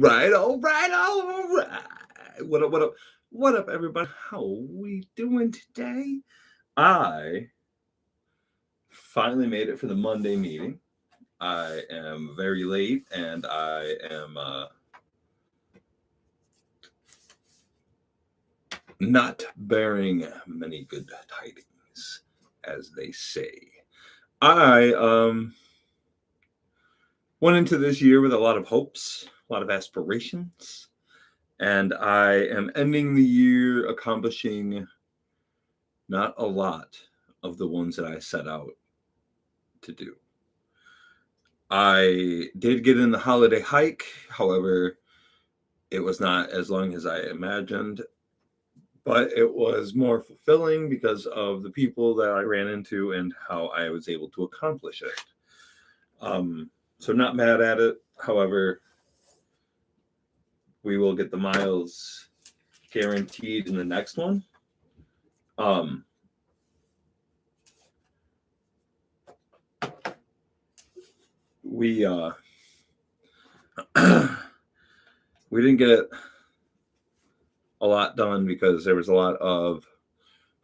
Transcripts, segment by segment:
right, all right, all right. What up, what up, what up, everybody? How we doing today? I finally made it for the Monday meeting. I am very late, and I am not bearing many good tidings, as they say. I went into this year with a lot of hopes, a lot of aspirations, and I am ending the year accomplishing not a lot of the ones that I set out to do. I did get in the holiday hike, however, it was not as long as I imagined, but it was more fulfilling because of the people that I ran into and how I was able to accomplish it. So not mad at it. However, we will get the miles guaranteed in the next one. We we didn't get a lot done because there was a lot of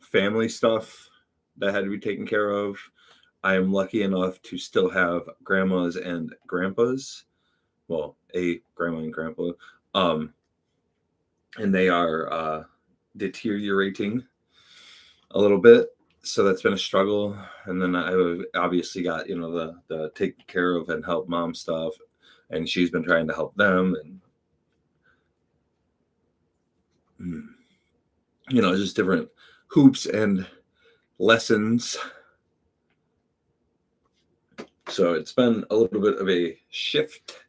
family stuff that had to be taken care of. I am lucky enough to still have grandmas and grandpas. Well, a grandma and grandpa. And they are deteriorating a little bit. So that's been a struggle. And then I obviously got, the take care of and help mom stuff. And she's been trying to help them. And, just different hoops and lessons. So it's been a little bit of a shift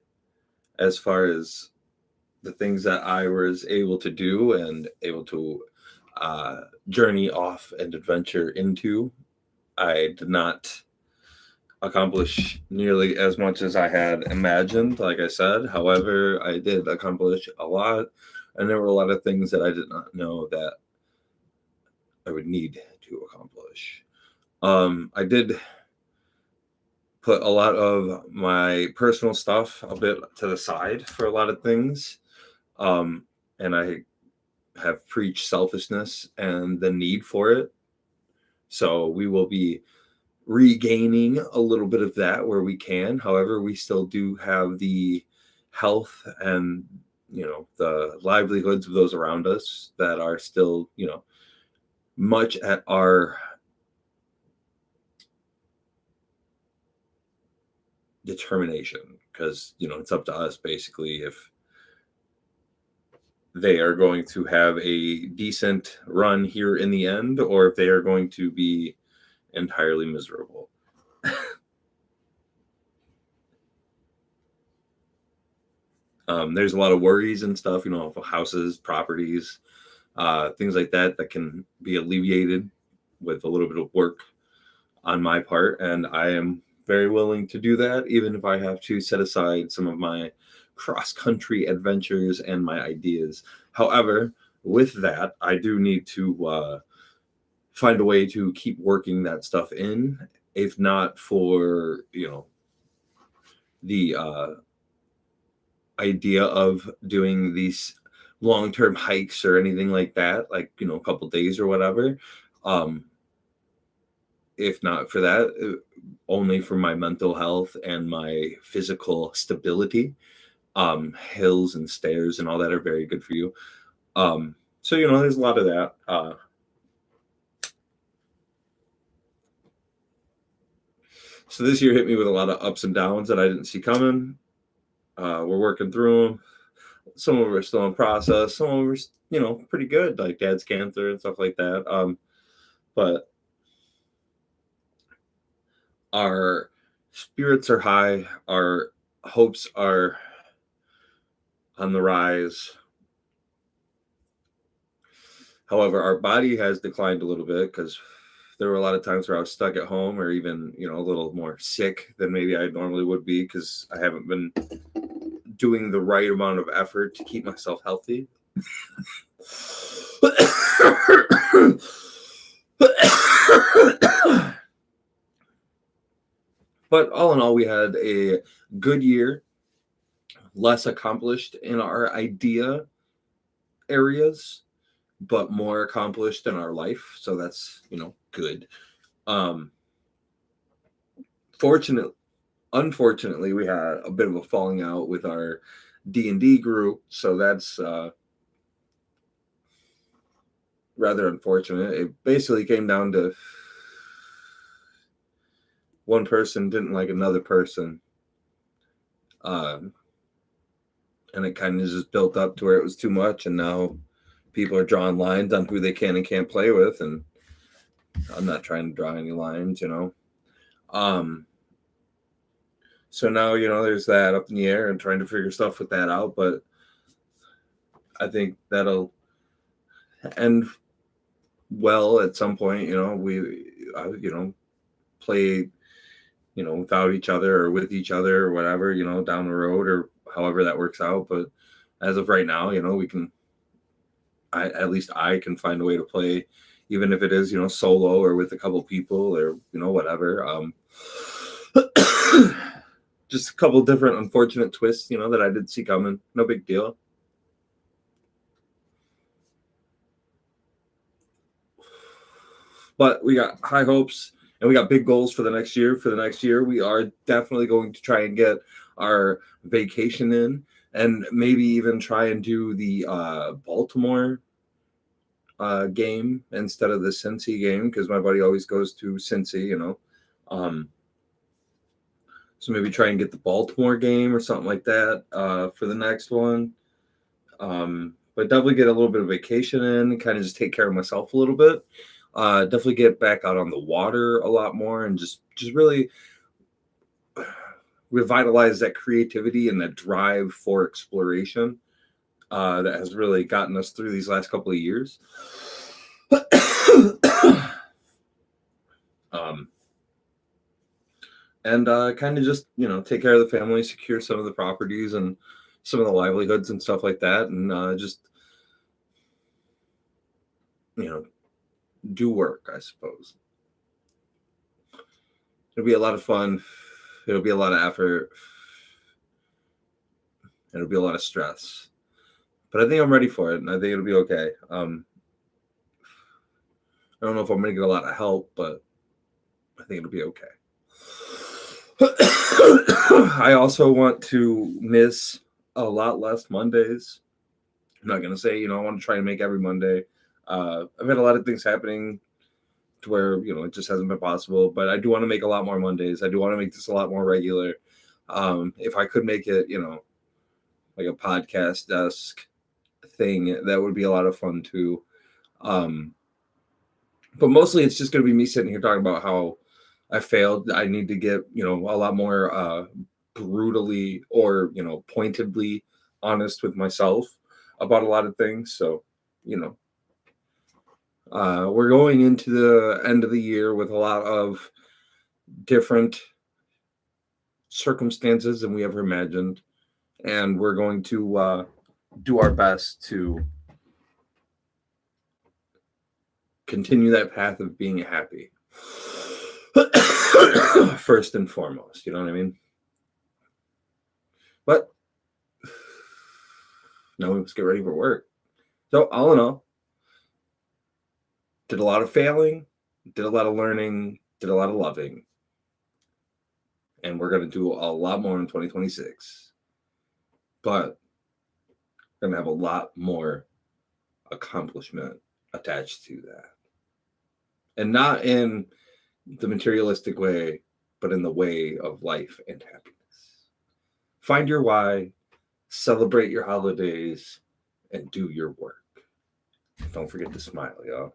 as far as the things that I was able to do and able to journey off and adventure into. I did not accomplish nearly as much as I had imagined, like I said. However, I did accomplish a lot, and there were a lot of things that I did not know that I would need to accomplish. I did put a lot of my personal stuff a bit to the side for a lot of things. And I have preached selfishness and the need for it. So we will be regaining a little bit of that where we can. However, we still do have the health and, the livelihoods of those around us that are still, much at our determination, because, it's up to us basically if they are going to have a decent run here in the end, or if they are going to be entirely miserable. There's a lot of worries and stuff, houses, properties, things like that can be alleviated with a little bit of work on my part. And I am very willing to do that, even if I have to set aside some of my cross-country adventures and my ideas. However, with that, I do need to find a way to keep working that stuff in, if not for, the idea of doing these long-term hikes or anything like that, like, a couple days or whatever. If not for that, only for my mental health and my physical stability. Hills and stairs and all that are very good for you. So, there's a lot of that. So this year hit me with a lot of ups and downs that I didn't see coming. We're working through them. Some of them are still in process. Some of them are, pretty good, like dad's cancer and stuff like that. But our spirits are high. Our hopes are on the rise. However, our body has declined a little bit because there were a lot of times where I was stuck at home, or even, a little more sick than maybe I normally would be, because I haven't been doing the right amount of effort to keep myself healthy. But all in all, we had a good year. less accomplished in our idea areas, but more accomplished in our life. So that's, good. Um, fortunate, Unfortunately, we had a bit of a falling out with our D&D group. So that's rather unfortunate. It basically came down to one person didn't like another person. And it kind of just built up to where it was too much. And now people are drawing lines on who they can and can't play with. And I'm not trying to draw any lines, So now, there's that up in the air and trying to figure stuff with that out. But I think that'll end well at some point. Play, without each other or with each other or whatever, down the road or however that works out. But as of right now, at least I can find a way to play, even if it is, solo or with a couple people or, whatever. Just a couple different unfortunate twists, that I did see coming. No big deal. But we got high hopes and we got big goals for the next year. For the next year, we are definitely going to try and get our vacation in and maybe even try and do the Baltimore game instead of the Cincy game, because my buddy always goes to Cincy, so maybe try and get the Baltimore game or something like that for the next one. But definitely get a little bit of vacation in, kind of just take care of myself a little bit. Definitely get back out on the water a lot more and just really revitalize that creativity and that drive for exploration that has really gotten us through these last couple of years. And kind of just, take care of the family, secure some of the properties and some of the livelihoods and stuff like that. And just, do work, I suppose. It'll be a lot of fun. It'll be a lot of effort. It'll be a lot of stress. But I think I'm ready for it, and I think it'll be okay. I don't know if I'm going to get a lot of help, but I think it'll be okay. I also want to miss a lot less Mondays. I'm not going to say, I want to try and make every Monday. I've had a lot of things happening to where, it just hasn't been possible, but I do want to make a lot more Mondays. I do want to make this a lot more regular. If I could make it, like a podcast-esque thing, that would be a lot of fun too. But mostly it's just going to be me sitting here talking about how I failed. I need to get, a lot more brutally or, pointedly honest with myself about a lot of things. So, we're going into the end of the year with a lot of different circumstances than we ever imagined. And we're going to do our best to continue that path of being happy. First and foremost, you know what I mean? But now we must get ready for work. So all in all, did a lot of failing, did a lot of learning, did a lot of loving. And we're going to do a lot more in 2026. But we're going to have a lot more accomplishment attached to that. And not in the materialistic way, but in the way of life and happiness. Find your why, celebrate your holidays, and do your work. Don't forget to smile, y'all.